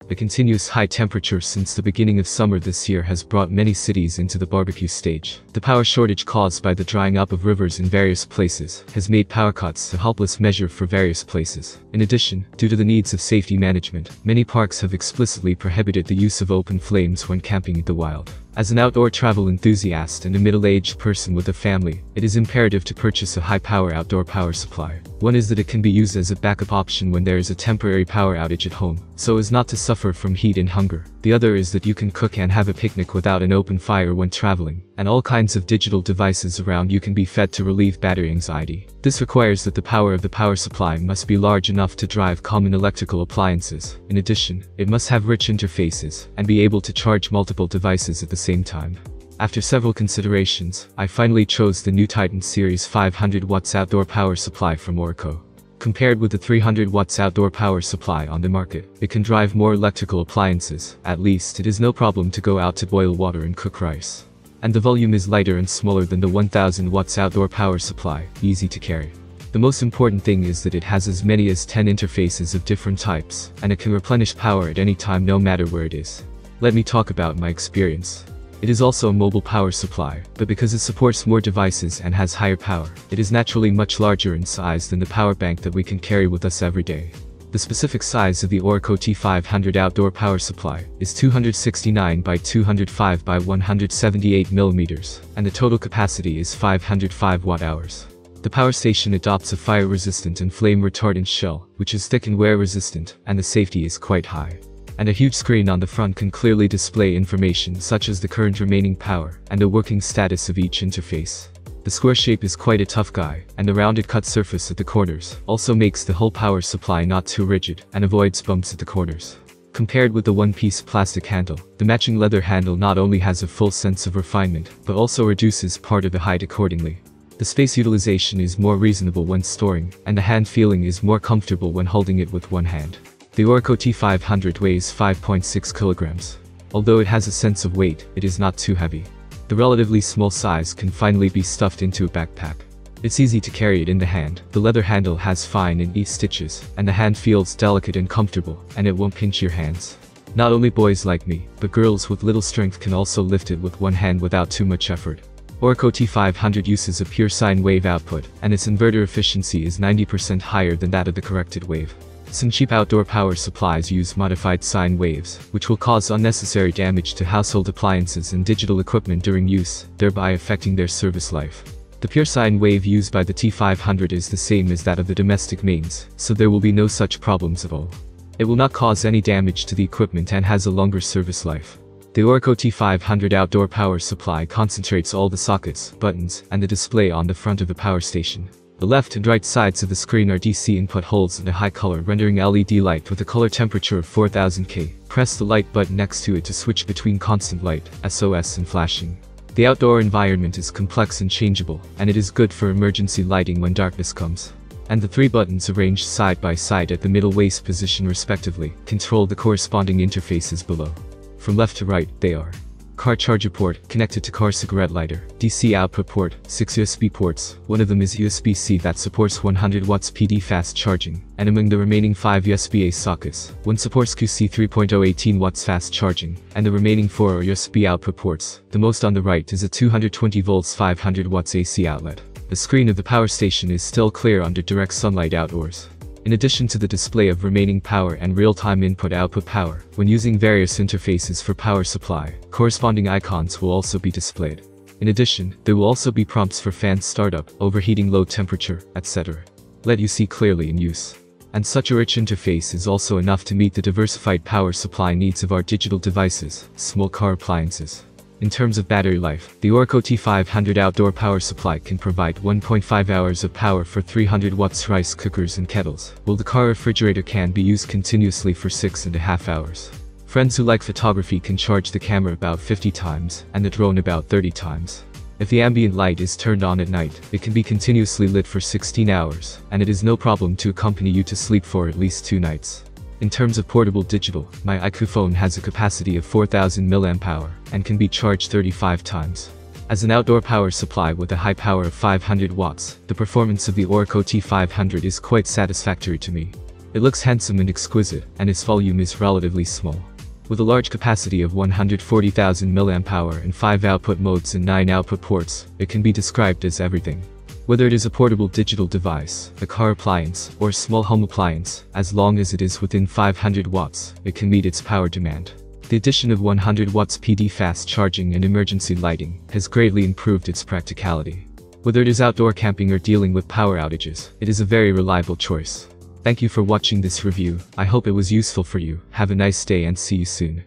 The continuous high temperature since the beginning of summer this year has brought many cities into the barbecue stage. The power shortage caused by the drying up of rivers in various places has made power cuts a helpless measure for various places. In addition, due to the needs of safety management, many parks have explicitly prohibited the use of open flames when camping in the wild. As an outdoor travel enthusiast and a middle-aged person with a family, it is imperative to purchase a high-power outdoor power supply. One is that it can be used as a backup option when there is a temporary power outage at home, so as not to suffer from heat and hunger. The other is that you can cook and have a picnic without an open fire when traveling, and all kinds of digital devices around you can be fed to relieve battery anxiety. This requires that the power of the power supply must be large enough to drive common electrical appliances. In addition, it must have rich interfaces and be able to charge multiple devices at the same time. After several considerations, I finally chose the new Titan Series 500 watts outdoor power supply from ORICO. Compared with the 300 watts outdoor power supply on the market, it can drive more electrical appliances. At least it is no problem to go out to boil water and cook rice. And the volume is lighter and smaller than the 1000 watts outdoor power supply, easy to carry. The most important thing is that it has as many as 10 interfaces of different types, and it can replenish power at any time no matter where it is. Let me talk about my experience. It is also a mobile power supply, but because it supports more devices and has higher power, it is naturally much larger in size than the power bank that we can carry with us every day. The specific size of the ORICO T500 outdoor power supply is 269 by 205 by 178 mm, and the total capacity is 505 watt-hours. The power station adopts a fire-resistant and flame-retardant shell, which is thick and wear-resistant, and the safety is quite high. And a huge screen on the front can clearly display information such as the current remaining power and the working status of each interface. The square shape is quite a tough guy, and the rounded cut surface at the corners also makes the whole power supply not too rigid and avoids bumps at the corners. Compared with the one-piece plastic handle, the matching leather handle not only has a full sense of refinement, but also reduces part of the height accordingly. The space utilization is more reasonable when storing, and the hand feeling is more comfortable when holding it with one hand. The ORICO T500 weighs 5.6 kilograms. Although it has a sense of weight, it is not too heavy. The relatively small size can finally be stuffed into a backpack. It's easy to carry it in the hand. The leather handle has fine and easy stitches, and the hand feels delicate and comfortable, and it won't pinch your hands. Not only boys like me, but girls with little strength can also lift it with one hand without too much effort. ORICO T500 uses a pure sine wave output, and its inverter efficiency is 90% higher than that of the corrected wave. Some cheap outdoor power supplies use modified sine waves, which will cause unnecessary damage to household appliances and digital equipment during use, thereby affecting their service life. The pure sine wave used by the T500 is the same as that of the domestic mains, so there will be no such problems at all. It will not cause any damage to the equipment and has a longer service life. The ORICO T500 outdoor power supply concentrates all the sockets, buttons, and the display on the front of the power station. The left and right sides of the screen are DC input holes and a high color rendering LED light with a color temperature of 4000 K. Press the light button next to it to switch between constant light, SOS and flashing. The outdoor environment is complex and changeable, and it is good for emergency lighting when darkness comes. And the three buttons arranged side by side at the middle waist position respectively control the corresponding interfaces below. From left to right, they are: car charger port, connected to car cigarette lighter, DC output port, 6 USB ports, one of them is USB-C that supports 100 watts PD fast charging, and among the remaining 5 USB-A sockets, one supports QC 3.0 18 watts fast charging, and the remaining 4 are USB output ports. The most on the right is a 220 volts 500 watts AC outlet. The screen of the power station is still clear under direct sunlight outdoors. In addition to the display of remaining power and real-time input-output power, when using various interfaces for power supply, corresponding icons will also be displayed. In addition, there will also be prompts for fan startup, overheating, low temperature, etc. Let you see clearly in use. And such a rich interface is also enough to meet the diversified power supply needs of our digital devices, small car appliances. In terms of battery life, the ORICO T500 outdoor power supply can provide 1.5 hours of power for 300 watts rice cookers and kettles, while the car refrigerator can be used continuously for 6.5 hours. Friends who like photography can charge the camera about 50 times, and the drone about 30 times. If the ambient light is turned on at night, it can be continuously lit for 16 hours, and it is no problem to accompany you to sleep for at least 2 nights. In terms of portable digital, my ORICO phone has a capacity of 4000 mAh, and can be charged 35 times. As an outdoor power supply with a high power of 500 watts, the performance of the ORICO T500 is quite satisfactory to me. It looks handsome and exquisite, and its volume is relatively small. With a large capacity of 140,000 mAh and 5 output modes and 9 output ports, it can be described as everything. Whether it is a portable digital device, a car appliance, or a small home appliance, as long as it is within 500 watts, it can meet its power demand. The addition of 100 watts PD fast charging and emergency lighting has greatly improved its practicality. Whether it is outdoor camping or dealing with power outages, it is a very reliable choice. Thank you for watching this review. I hope it was useful for you. Have a nice day and see you soon.